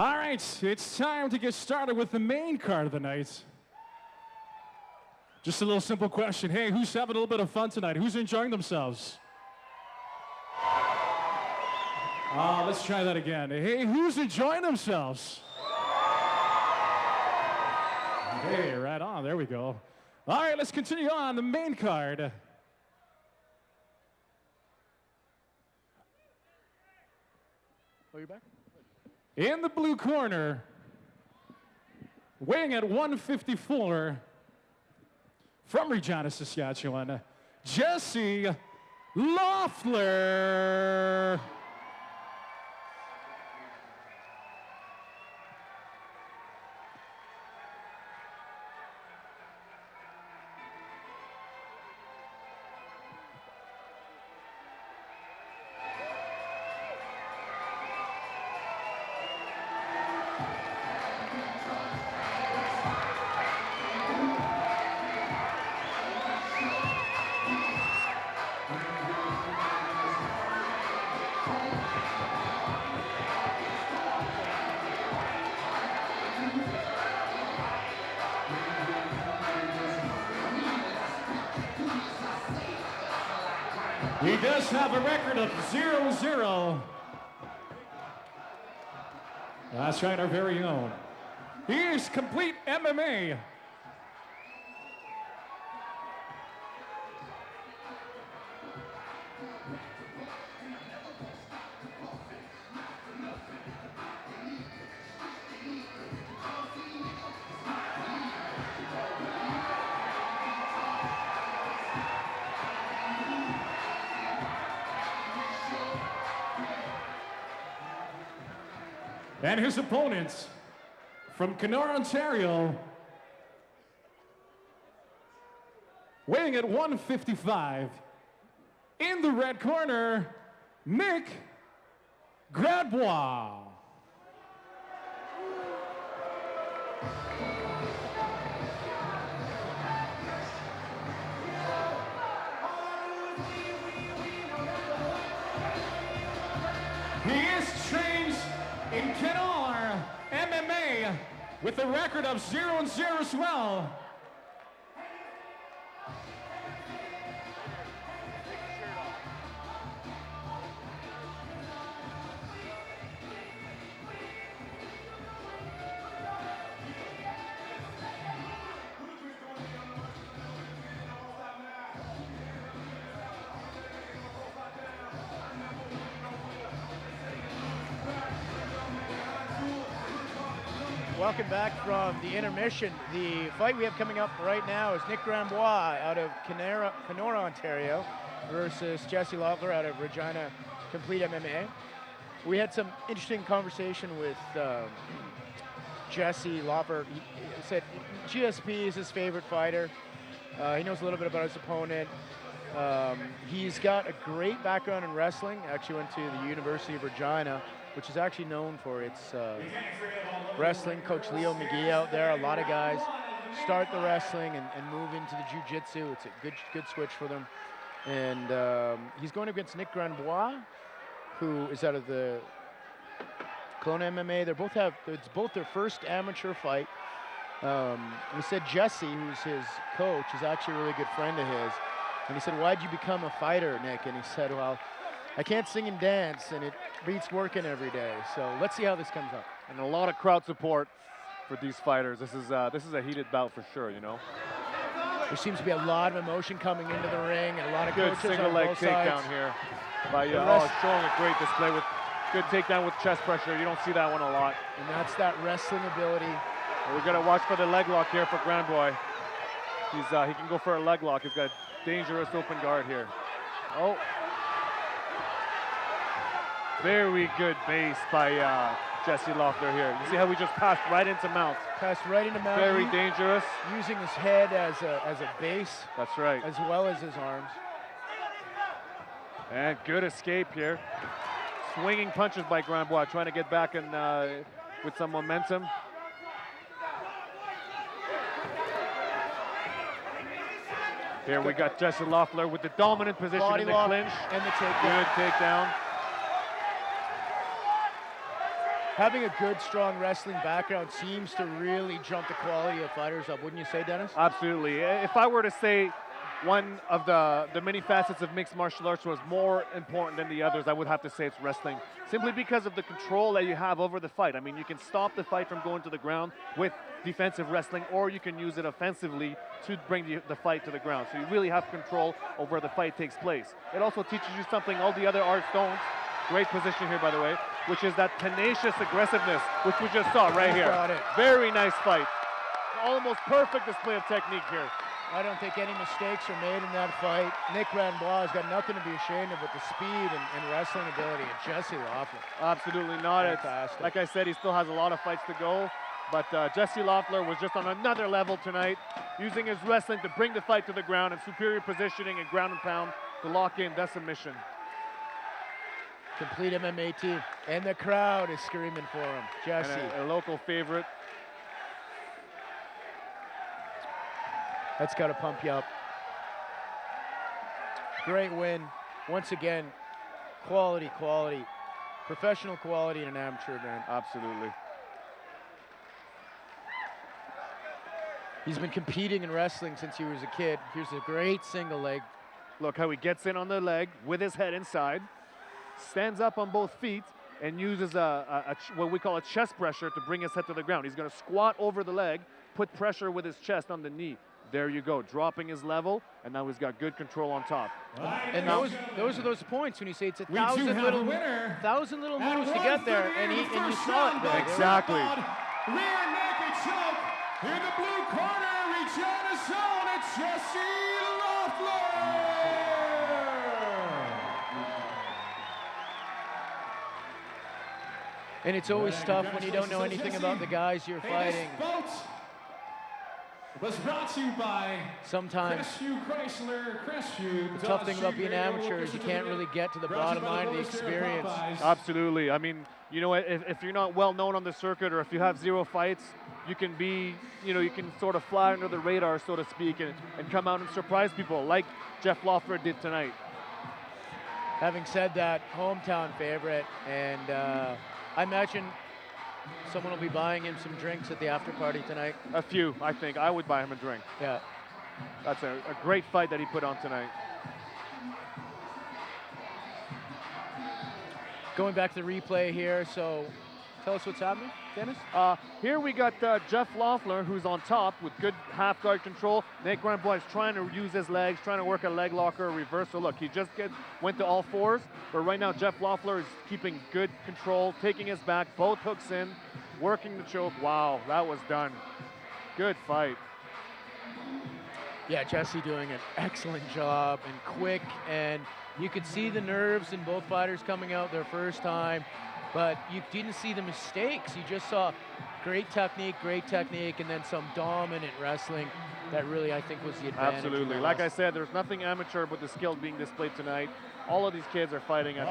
All right, it's time to get started with the main card of the night. Just a little simple question. Hey, who's having a little bit of fun tonight? Who's enjoying themselves? Let's try that again. Hey, who's enjoying themselves? Hey, right on. There we go. All right, let's continue on the main card. Oh, you're back? In the blue corner, weighing at 154, from Regina, Saskatchewan, Jesse Loftler. He does have a record of 0-0. That's right, our very own. He is complete MMA. And his opponents from Kenor, Ontario, weighing at 155, in the red corner, Nick Grandbois. He is trained in Kenor MMA with a record of 0-0 as well. Welcome back from the intermission. The fight we have coming up right now is Nick Grandbois out of Kenor, Ontario versus Jesse Loftler out of Regina Complete MMA. We had some interesting conversation with Jesse Loftler. He said GSP is his favorite fighter. He knows a little bit about his opponent. He's got a great background in wrestling. Actually went to the University of Regina, which is actually known for its wrestling. Coach Leo McGee out there. A lot of guys start the wrestling and move into the jiu-jitsu. It's a good switch for them. And he's going against Nick Grandbois, who is out of the Kelowna MMA. It's both their first amateur fight. We said Jesse, who's his coach, is actually a really good friend of his. And he said, "Why'd you become a fighter, Nick?" And he said, "Well, I can't sing and dance, and it beats working every day." So let's see how this comes up. And a lot of crowd support for these fighters. This is a heated bout for sure, you know. There seems to be a lot of emotion coming into the ring, and a lot of good coaches single on leg both takedown sides. here by showing a great display with good takedown with chest pressure. You don't see that one a lot. And that's that wrestling ability. And we're gonna watch for the leg lock here for Grandbois. He can go for a leg lock. He's got a dangerous open guard here. Oh. Very good base by Jesse Loftler here. You see how we just passed right into mount. Passed right into mount. Very dangerous. Using his head as a base. That's right. As well as his arms. And good escape here. Swinging punches by Grandbois, trying to get back in with some momentum. Here we got Jesse Loftler with the dominant position Body in the lock clinch. and the takedown. Good takedown. having a good, strong wrestling background seems to really jump the quality of fighters up, wouldn't you say, Dennis? Absolutely. If I were to say one of the many facets of mixed martial arts was more important than the others, I would have to say it's wrestling. Simply because of the control that you have over the fight. I mean, you can stop the fight from going to the ground with defensive wrestling, or you can use it offensively to bring the fight to the ground. So you really have control over where the fight takes place. It also teaches you something all the other arts don't. Great position here, by the way, which is that tenacious aggressiveness, which we just saw right here. Very nice fight. Almost perfect display of technique here. I don't think any mistakes are made in that fight. Nick Grandbois has got nothing to be ashamed of with the speed and wrestling ability of Jesse Loftler. Absolutely not. Fantastic. Like I said, he still has a lot of fights to go, but Jesse Loftler was just on another level tonight, using his wrestling to bring the fight to the ground and superior positioning and ground and pound to lock in that submission. Complete MMA team, and the crowd is screaming for him. Jesse. And a local favorite. That's got to pump you up. Great win. Once again, quality. Professional quality in an amateur event. Absolutely. He's been competing in wrestling since he was a kid. Here's a great single leg. Look how he gets in on the leg with his head inside, stands up on both feet, and uses what we call a chest pressure to bring his head to the ground. He's going to squat over the leg, put pressure with his chest on the knee. There you go, dropping his level, and now he's got good control on top. And those are those points when you say it's a thousand little moves to get there, and you saw it there. Exactly. Rear naked choke. In the blue corner, Regina Zone, it's Jesse Loftler. And it's always tough when you don't know anything about the guys you're fighting. Was brought to you by sometimes Crestview. the tough thing about being amateur is you can't really get to the bottom line of the experience. Absolutely. I mean, you know, if you're not well known on the circuit, or if you have 0 fights, you can be, you know, you can sort of fly under the radar, so to speak, and come out and surprise people like Geoff Loftler did tonight. Having said that, hometown favorite, and I imagine someone will be buying him some drinks at the after party tonight. A few, I think. I would buy him a drink. Yeah. That's a great fight that he put on tonight. Going back to the replay here, so tell us what's happening, Dennis? Here we got Geoff Loftler, who's on top with good half guard control. Nick Grandbois is trying to use his legs, trying to work a leg lock or a reversal. Look, he just went to all fours, but right now Geoff Loftler is keeping good control, taking his back, both hooks in, working the choke. Wow, that was done. Good fight. Yeah, Jesse doing an excellent job and quick, and you could see the nerves in both fighters coming out their first time, but you didn't see the mistakes. You just saw great technique, and then some dominant wrestling that really, I think, was the advantage. Absolutely. Like I said, there's nothing amateur but the skill being displayed tonight. All of these kids are fighting at